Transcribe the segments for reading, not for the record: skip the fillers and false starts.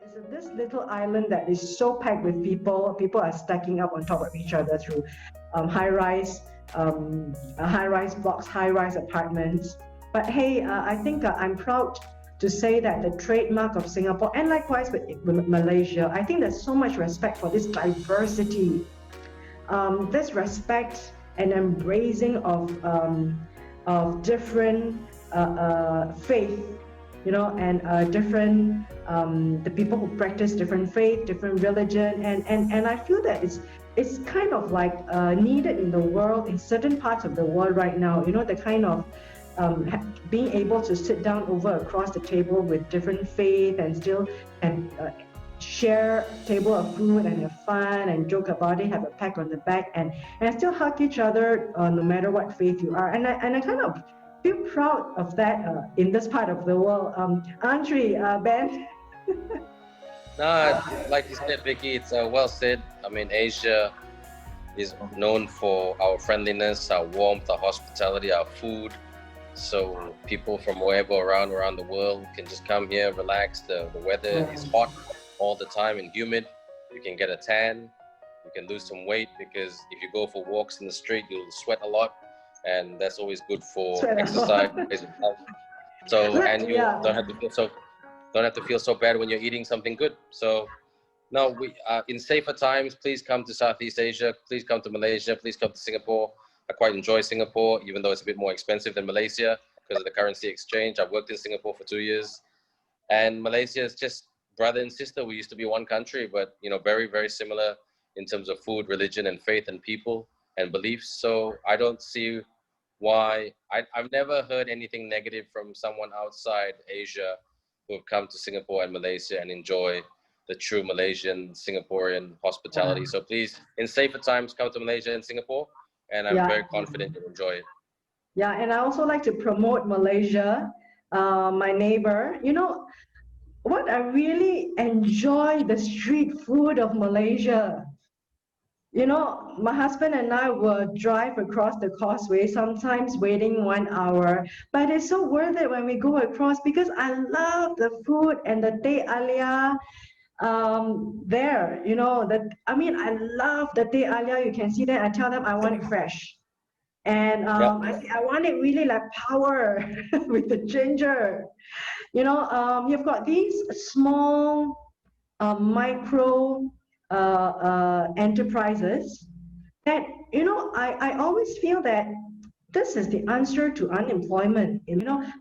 It's this little island that is so packed with people. People are stacking up on top of each other through high-rise high-rise blocks, high-rise apartments. But hey, I think I'm proud to say that the trademark of Singapore, and likewise with Malaysia, I think there's so much respect for this diversity, this respect and embracing of different faith, and different the people who practice different faith, different religion, and I feel that it's kind of like needed in the world, in certain parts of the world right now. The kind of being able to sit down over across the table with different faith and still and share table of food and have fun and joke about it, have a pat on the back, and still hug each other no matter what faith you are. And I kind of feel proud of that in this part of the world. Andre, Ben? No, like you said, Vicky, it's well said. I mean, Asia is known for our friendliness, our warmth, our hospitality, our food. So people from wherever around the world can just come here, relax. The weather is hot all the time and humid. You can get a tan. You can lose some weight because if you go for walks in the street, you'll sweat a lot, and that's always good for exercise. So, and you don't have to feel so bad when you're eating something good. So, no, we in safer times, please come to Southeast Asia. Please come to Malaysia. Please come to Singapore. I quite enjoy Singapore, even though it's a bit more expensive than Malaysia because of the currency exchange. I've worked in Singapore for 2 years, and Malaysia is just brother and sister. We used to be one country, but very, very similar in terms of food, religion, and faith, and people and beliefs. So I don't see why. I've never heard anything negative from someone outside Asia who have come to Singapore and Malaysia and enjoy the true Malaysian, Singaporean hospitality. So please, in safer times, come to Malaysia and Singapore, and I'm very confident you'll enjoy it. Yeah, and I also like to promote Malaysia, my neighbor. What I really enjoy the street food of Malaysia. My husband and I will drive across the causeway, sometimes waiting 1 hour, but it's so worth it when we go across because I love the food and the teh alia there. I love the teh alia. You can see that. I tell them I want it fresh. And I want it really like power with the ginger. You've got these small micro enterprises that, I always feel that this is the answer to unemployment.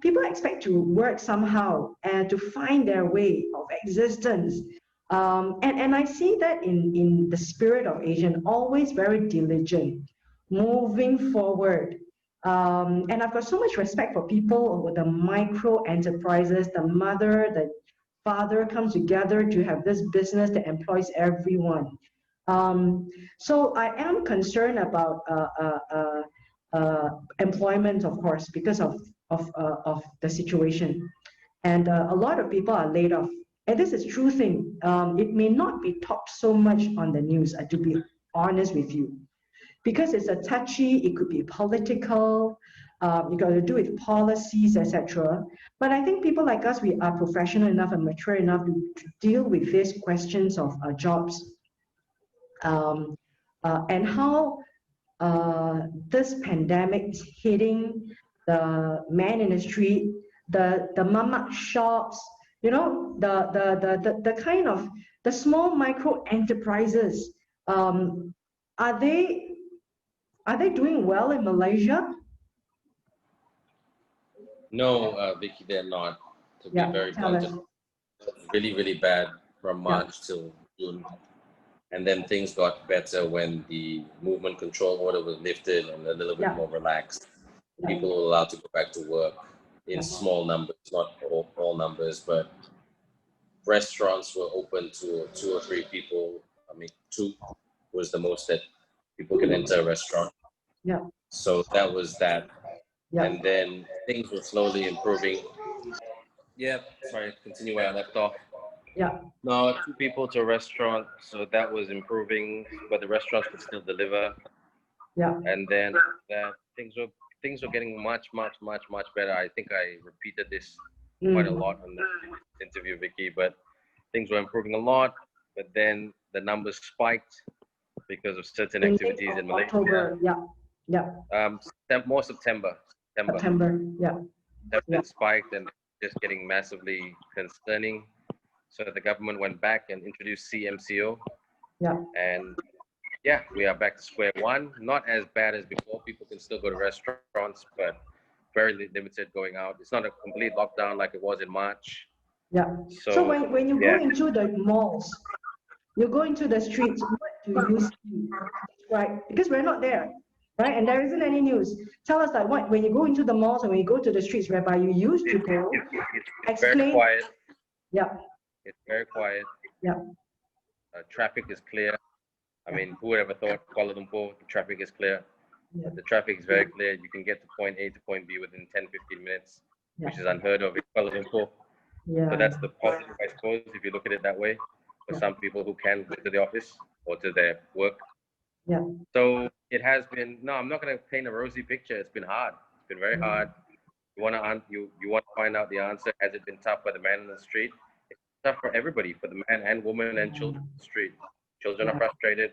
People expect to work somehow and to find their way of existence. And I see that in the spirit of Asian, always very diligent, moving forward. And I've got so much respect for people with the micro enterprises, the mother, the father come together to have this business that employs everyone. So I am concerned about employment, of course, because of the situation. And a lot of people are laid off. And this is true thing. It may not be talked so much on the news, to be honest with you, because it's a touchy, it could be political, you got to do with policies, etc. But I think people like us, we are professional enough and mature enough to deal with these questions of jobs and how this pandemic is hitting the man in the street, the mamak shops, the kind of the small micro enterprises. Are they doing well in Malaysia? No, Vicky, they're not. To be very blunt, really, really bad from March till June. And then things got better when the movement control order was lifted and a little bit more relaxed. People were allowed to go back to work in small numbers, not all numbers, but restaurants were open to 2 or 3 people. I mean, 2 was the most that people can enter a restaurant. Yeah. So that was that. Yeah. And then things were slowly improving. Yeah, sorry, continue where I left off. Yeah. No, 2 people to a restaurant, so that was improving, but the restaurants could still deliver. Yeah. And then things were things were getting much better. I think I repeated this quite a lot on the interview, Vicky, but things were improving a lot. But then the numbers spiked because of certain activities in Malaysia. October, yeah. More September. Yeah. It spiked and just getting massively concerning. So the government went back and introduced CMCO. Yeah. And yeah, we are back to square one. Not as bad as before. People can still go to restaurants, but very limited going out. It's not a complete lockdown like it was in March. Yeah. So when you go into the malls, you go into the streets, what do you see? Right? Because we're not there, right? And there isn't any news. Tell us, like, what when you go into the malls and when you go to the streets whereby you used to go, it's very quiet. Yeah. It's very quiet. Yeah. Traffic is clear. I mean, who would ever thought Kuala Lumpur, the traffic is clear? Yeah. The traffic is very clear. You can get to point A to point B within 10, 15 minutes, which is unheard of in Kuala Lumpur. Yeah. So that's the positive, I suppose, if you look at it that way, for some people who can go to the office or to their work. Yeah. So it has been, no, I'm not going to paint a rosy picture. It's been hard. It's been very hard. You want to find out the answer. Has it been tough for the man in the street? It's tough for everybody, for the man and woman and children in the street. Children are frustrated.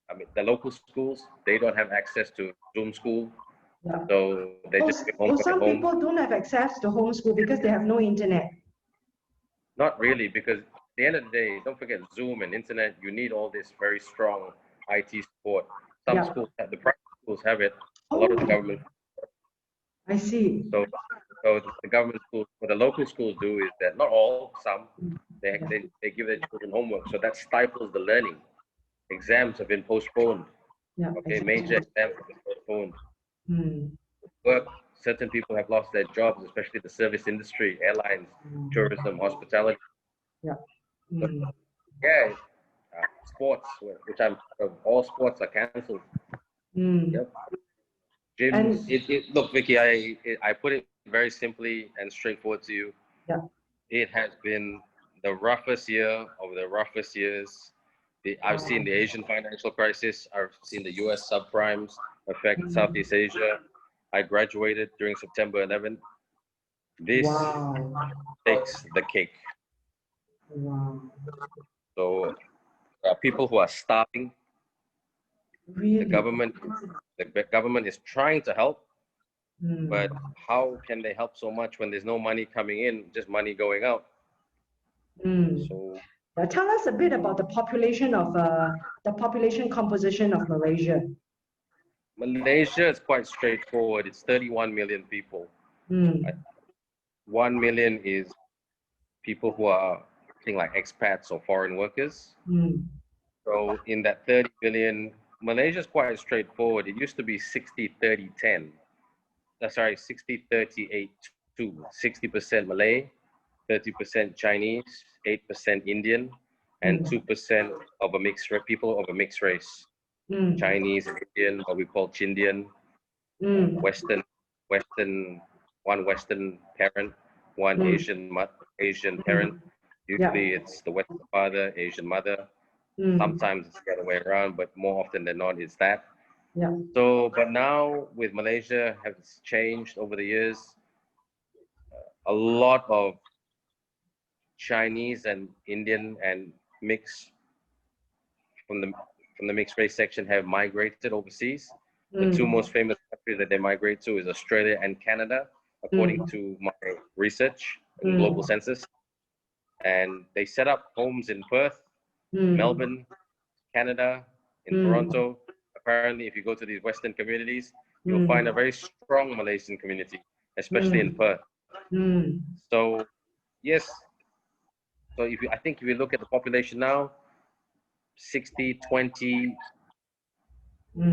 I mean, the local schools, they don't have access to Zoom school. Yeah. So they just get home. Some people don't have access to homeschool because they have no internet. Not really, because at the end of the day, don't forget Zoom and internet, you need all this very strong IT support. Some schools have, the private schools have it, a lot of the government. I see. So the government schools, what the local schools do is that, not all, some, they give their children homework, so that stifles the learning. Exams have been postponed. Yeah, okay, exactly. Major exams have been postponed. Work, certain people have lost their jobs, especially the service industry, airlines, tourism, hospitality. Yeah. Sports, which all sports are cancelled. Yep. Gyms. Look, Vicky, I put it very simply and straightforward to you. Yeah. It has been the roughest year of the roughest years. I've seen the Asian financial crisis. I've seen the US subprimes affect Southeast Asia. I graduated during September 11th. This takes the cake. Wow. So people who are starving, really? the government is trying to help, but how can they help so much when there's no money coming in, just money going out? So tell us a bit about the population composition of Malaysia. Malaysia is quite straightforward. It's 31 million people. 1 million is people who are like expats or foreign workers. So in that 30 million, Malaysia is quite straightforward. It used to be 60-30-10. Sorry, 60-38-2. 60% Malay, 30% Chinese, 8% Indian, and 2% of people of a mixed race. Chinese, Indian, what we call Chindian, Western, one Western parent, one Asian parent. Usually it's the Western father, Asian mother. Sometimes it's the other way around, but more often than not, it's that. Yeah. So, but now with Malaysia has changed over the years. A lot of Chinese and Indian and mixed from the mixed race section have migrated overseas. The two most famous countries that they migrate to is Australia and Canada, according to my research and global census. And they set up homes in Perth, Melbourne, Canada, in Toronto. Apparently, if you go to these Western communities, you'll find a very strong Malaysian community, especially in Perth. So, yes. So I think if you look at the population now, 60-20,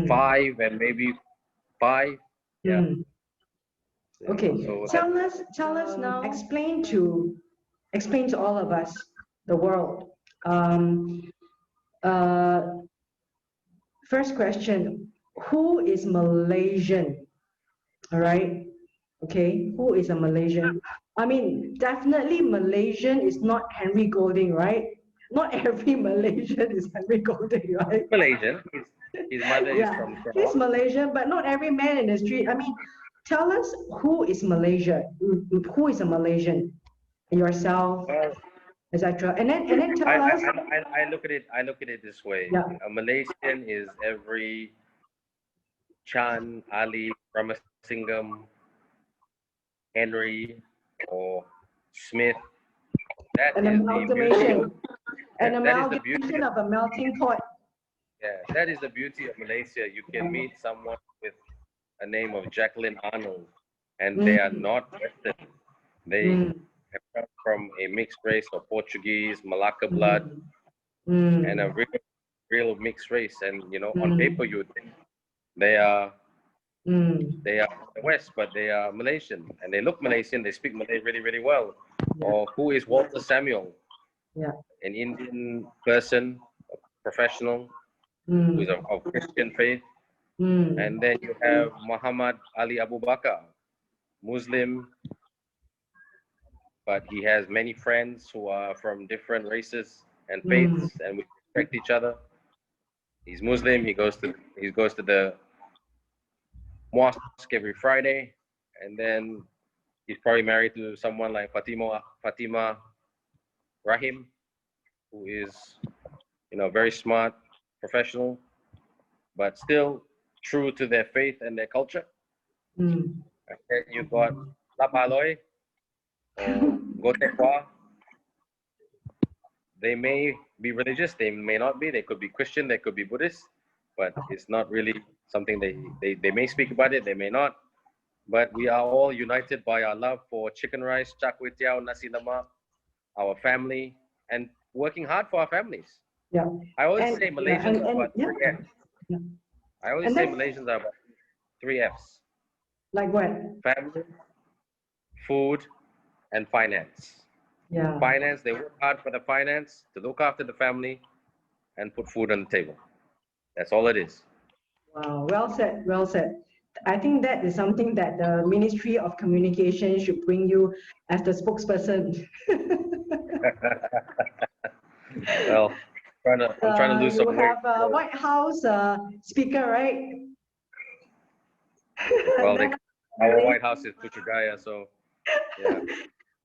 5 and maybe 5. Yeah. Okay. So tell us now. Explain to all of us, the world. First question: who is Malaysian? All right. Okay. Who is a Malaysian? I mean, definitely Malaysian is not Henry Golding, right? Not every Malaysian is Henry Golding, right? Malaysian. His mother is from He's Malaysian, but not every man in the street. I mean, tell us who is Malaysia, who is a Malaysian, yourself, Well, etc. And then tell us. I look at it. I look at it this way. Yeah. A Malaysian is every Chan, Ali, Ramasingam, Henry, or Smith. That An is the beauty. amalgamation, an That is the beauty. amalgamation of a melting pot. Yeah, that is the beauty of Malaysia. You can meet someone with a name of Jacqueline Arnold, and they are not Western. They have come from a mixed race of Portuguese, Malacca blood, and a real mixed race. And on paper, you would think they are they are from the West, but they are Malaysian, and they look Malaysian. They speak Malay really, really well. Or who is Walter Samuel? Yeah. An Indian person, a professional, who's of Christian faith. And then you have Muhammad Ali Abu Bakar, Muslim, but he has many friends who are from different races and faiths, and we respect each other. He's Muslim. He goes to the mosque every Friday, and then he's probably married to someone like Fatima Rahim, who is very smart, professional, but still true to their faith and their culture. And then you got Lapaloi or Gotekwa. They may be religious, they may not be. They could be Christian, they could be Buddhist, but it's not really something they may speak about it, they may not. But we are all united by our love for chicken rice, char kway teow, nasi lemak, our family, and working hard for our families. Yeah. I always say Malaysians are about 3 F's. Yeah. I always say Malaysians are about 3 F's. Like what? Family, food, and finance. Yeah. Finance, they work hard for the finance, to look after the family, and put food on the table. That's all it is. Wow, well said, well said. I think that is something that the Ministry of Communication should bring you as the spokesperson. Well, I'm trying to lose some weight. You have a White House speaker, right? Well, our White House is Putrajaya, so yeah.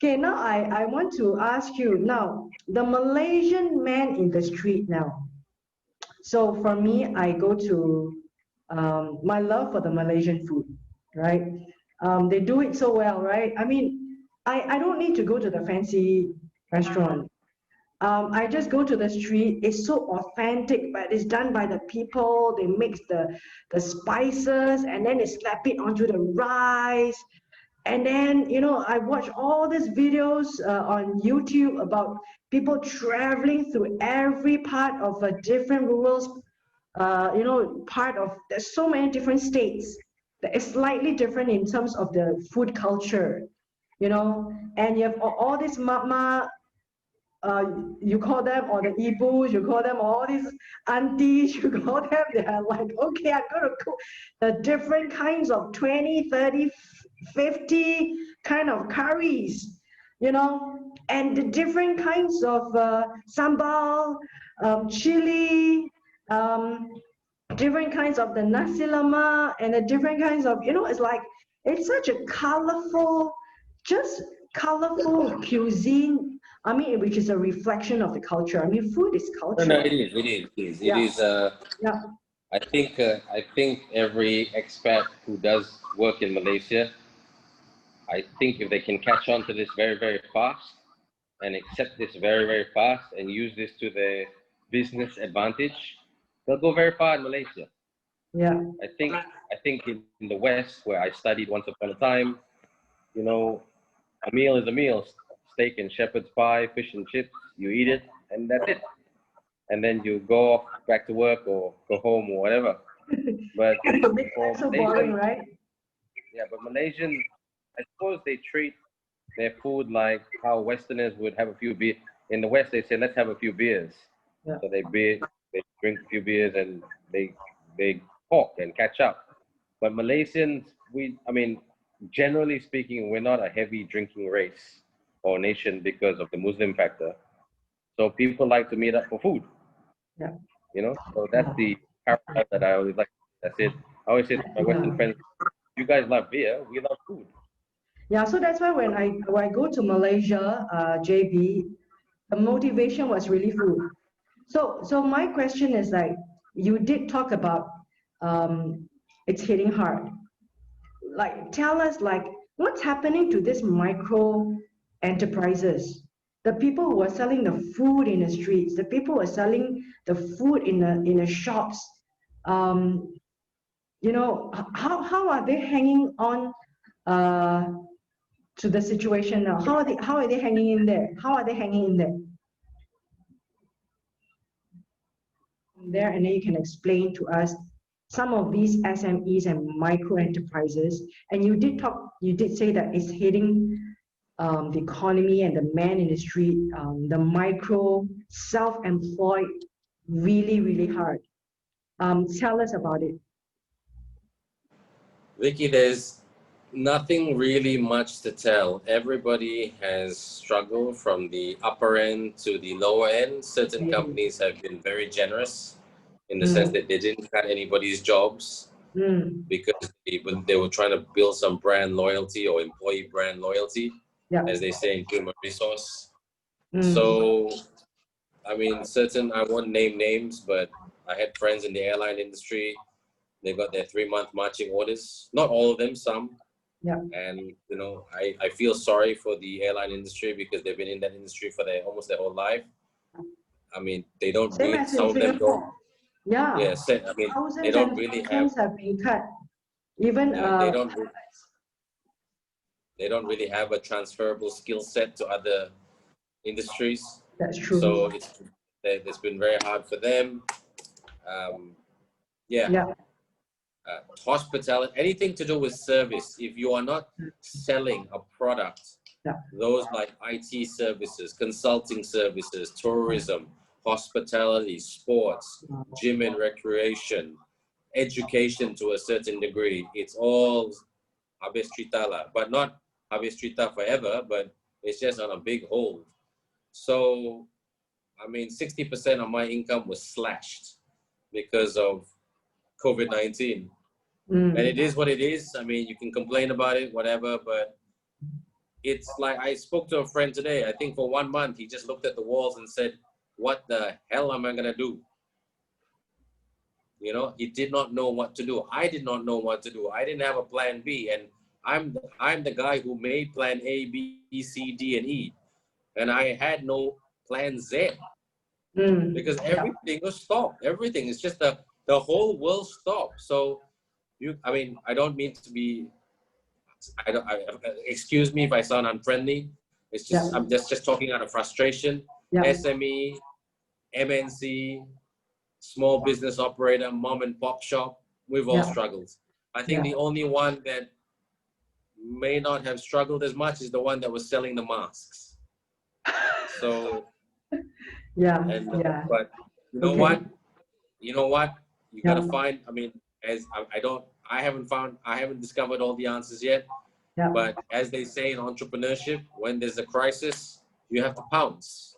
Okay, now I want to ask you now, the Malaysian man in the street now. So for me, I go to my love for the Malaysian food, right? They do it so well, right? I mean, I don't need to go to the fancy restaurant. I just go to the street. It's so authentic, but it's done by the people. They mix the spices and then they slap it onto the rice. And then, I watch all these videos on YouTube about people traveling through every part of a different rural, there's so many different states that is slightly different in terms of the food culture, and you have all these mama, you call them, or the ibus, you call them, all these aunties, you call them, they are like, okay, I'm going to cook the different kinds of 20, 30, 50 kind of curries, and the different kinds of sambal, chili, different kinds of the nasi lemak, and the different kinds of, it's such a colorful cuisine. I mean, which is a reflection of the culture. I mean, food is culture. No, it is. It is. Yeah. I think every expat who does work in Malaysia, I think if they can catch on to this very, very fast and accept this very, very fast and use this to their business advantage, they'll go very far in Malaysia. Yeah. I think in the West, where I studied once upon a time, a meal is a meal. Steak and shepherd's pie, fish and chips, you eat it, and that's it. And then you go off back to work or go home or whatever. But for so boring, right? Yeah, but Malaysians, I suppose they treat their food like how Westerners would have a few beers. In the West, they say, let's have a few beers. Yeah. So they drink a few beers and they talk and catch up. But Malaysians, generally speaking, we're not a heavy drinking race or nation because of the Muslim factor. So people like to meet up for food. Yeah. So that's the parallel that I always like. That's it. I always say to my Western friends, you guys love beer, we love food. Yeah, so that's why when I go to Malaysia, JB, the motivation was really food. So my question is like, you did talk about it's hitting hard. Like, tell us like what's happening to these micro enterprises, the people who are selling the food in the streets, the people who are selling the food in the shops. Um, how are they hanging on uh, to the situation now? How are they hanging in there? How are they hanging in there? And then you can explain to us some of these SMEs and micro enterprises. And you did say that it's hitting the economy and the man in the street, the micro self-employed, really, really hard. Tell us about it. Vicky, there's nothing really much to tell. Everybody has struggled from the upper end to the lower end. Certain companies have been very generous in the sense that they didn't cut anybody's jobs because they were trying to build some brand loyalty or employee brand loyalty, as they say in human resource. So, I mean, I won't name names, but I had friends in the airline industry. They got their 3-month marching orders. Not all of them, some. Yeah. And I feel sorry for the airline industry because they've been in that industry for almost their whole life. I mean, they don't really. Some of them don't. Yeah. Yeah. I mean, they don't really have. Have been cut. Even they don't really have a transferable skill set to other industries. That's true. So it's been very hard for them. Hospitality, anything to do with service. If you are not selling a product, those like IT services, consulting services, tourism, hospitality, sports, gym and recreation, education to a certain degree, it's all habis cerita lah, but not habis cerita forever, but it's just on a big hold. So, I mean, 60% of my income was slashed because of COVID-19. And it is what it is. I mean, you can complain about it, whatever, but it's like I spoke to a friend today. I think for 1 month, he just looked at the walls and said, what the hell am I going to do? He did not know what to do. I did not know what to do. I didn't have a plan B. And I'm the guy who made plan A, B, C, D, and E. And I had no plan Z because everything was stopped. Everything is just the whole world stopped. So I mean, I don't mean to be, excuse me if I sound unfriendly. It's just, I'm just talking out of frustration. SME, MNC, small business operator, mom and pop shop, we've all struggled. I think the only one that may not have struggled as much is the one that was selling the masks. So, but you know what? You gotta find, I mean, I haven't discovered all the answers yet. But as they say in entrepreneurship, when there's a crisis, you have to pounce.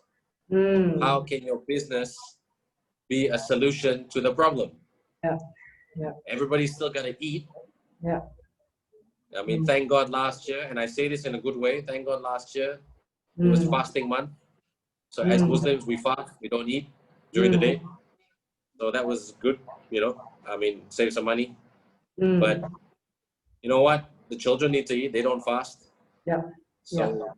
How can your business be a solution to the problem? Everybody's still gonna eat. I mean, thank God last year, and I say this in a good way, thank God last year, it was fasting month. So as Muslims, we fast, we don't eat during the day. So that was good, I mean, save some money. But you know what? The children need to eat. They don't fast. So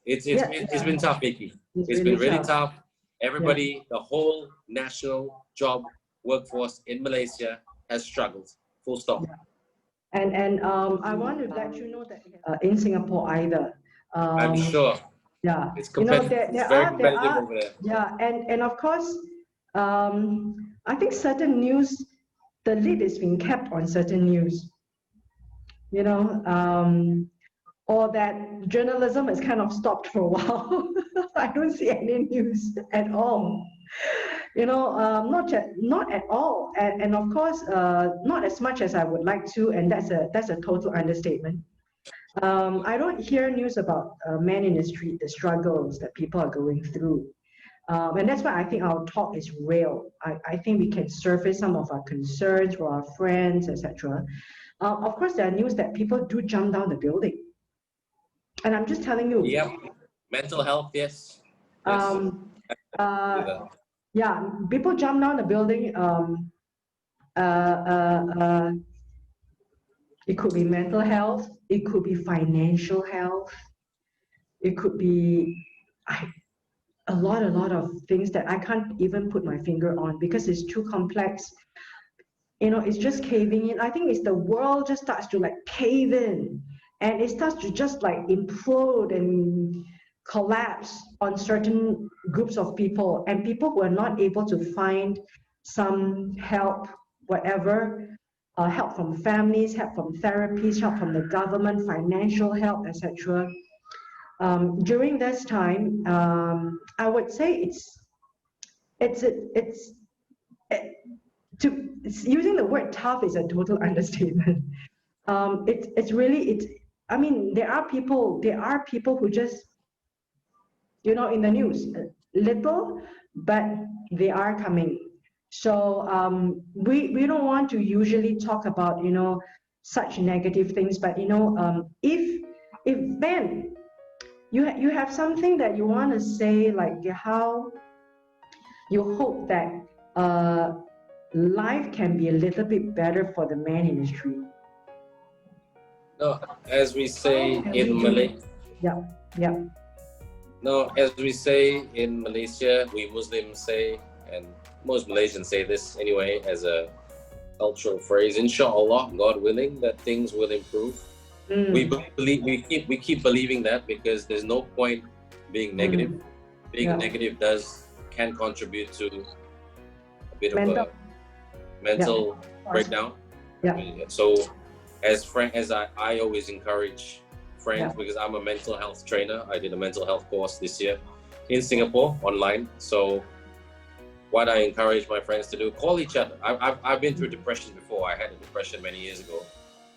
it's been tough, Vicky. It's been really tough. Everybody, the whole national job workforce in Malaysia has struggled. Full stop. And I want to let you know that in Singapore either. I'm sure. Yeah. It's competitive. It's very competitive over there. Yeah, and of course, I think certain news, the lid is being kept on certain news. Or that journalism has kind of stopped for a while. I don't see any news at all. Not at all, and of course, not as much as I would like to, and that's a total understatement. I don't hear news about men in the street, the struggles that people are going through, and that's why I think our talk is real. I think we can surface some of our concerns for our friends, etc. Of course, there are news that people do jump down the building. And I'm just telling you. Yeah. Mental health, yes. Yes. Um, yeah, people jump down the building. It could be mental health. It could be financial health. It could be a lot of things that I can't even put my finger on because it's too complex. It's just caving in. I think it's the world just starts to like cave in, and it starts to just like implode and collapse on certain groups of people, and people who are not able to find some help, whatever, help from families, help from therapies, help from the government, financial help, etc. During this time, I would say using the word tough is a total understatement. I mean, there are people who just, in the news, little, but they are coming. So we don't want to usually talk about, such negative things, but if Ben, you have something that you want to say, like how you hope that life can be a little bit better for the man in the street. No, as we say in Malaysia. Yeah. No, as we say in Malaysia, we Muslims say, and most Malaysians say this anyway, as a cultural phrase, inshallah, God willing, that things will improve. We keep believing that because there's no point being negative. Being negative can contribute to a bit of a mental breakdown. So as I always encourage friends, because I'm a mental health trainer. I did a mental health course this year in Singapore online. So what I encourage my friends to do, call each other. I've been through depression before. I had a depression many years ago,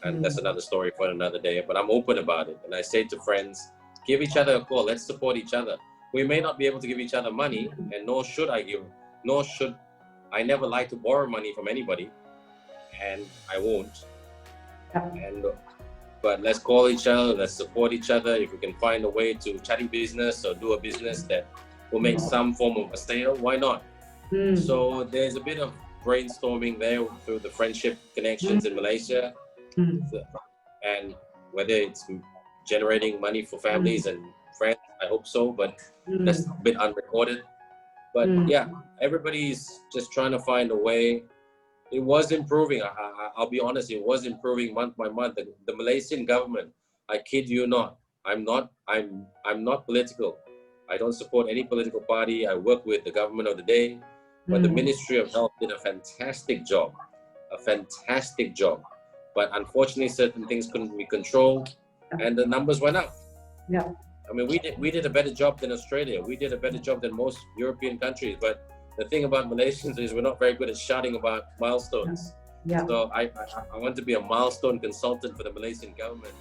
and that's another story for another day, but I'm open about it. And I say to friends, give each other a call. Let's support each other. We may not be able to give each other money, and nor should I never like to borrow money from anybody, and I won't. But let's call each other, let's support each other. If we can find a way to chatty business or do a business that will make some form of a sale, why not? So there's a bit of brainstorming there through the friendship connections in Malaysia, and whether it's generating money for families and friends, I hope so, but that's a bit unrecorded. But yeah, everybody's just trying to find a way. It was improving. I'll be honest, it was improving month by month. The Malaysian government, I kid you not, I'm not political. I don't support any political party. I work with the government of the day, but the Ministry of Health did a fantastic job. But unfortunately, certain things couldn't be controlled, and the numbers went up. I mean, we did a better job than Australia. We did a better job than most European countries. But the thing about Malaysians is we're not very good at shouting about milestones. So I want to be a milestone consultant for the Malaysian government.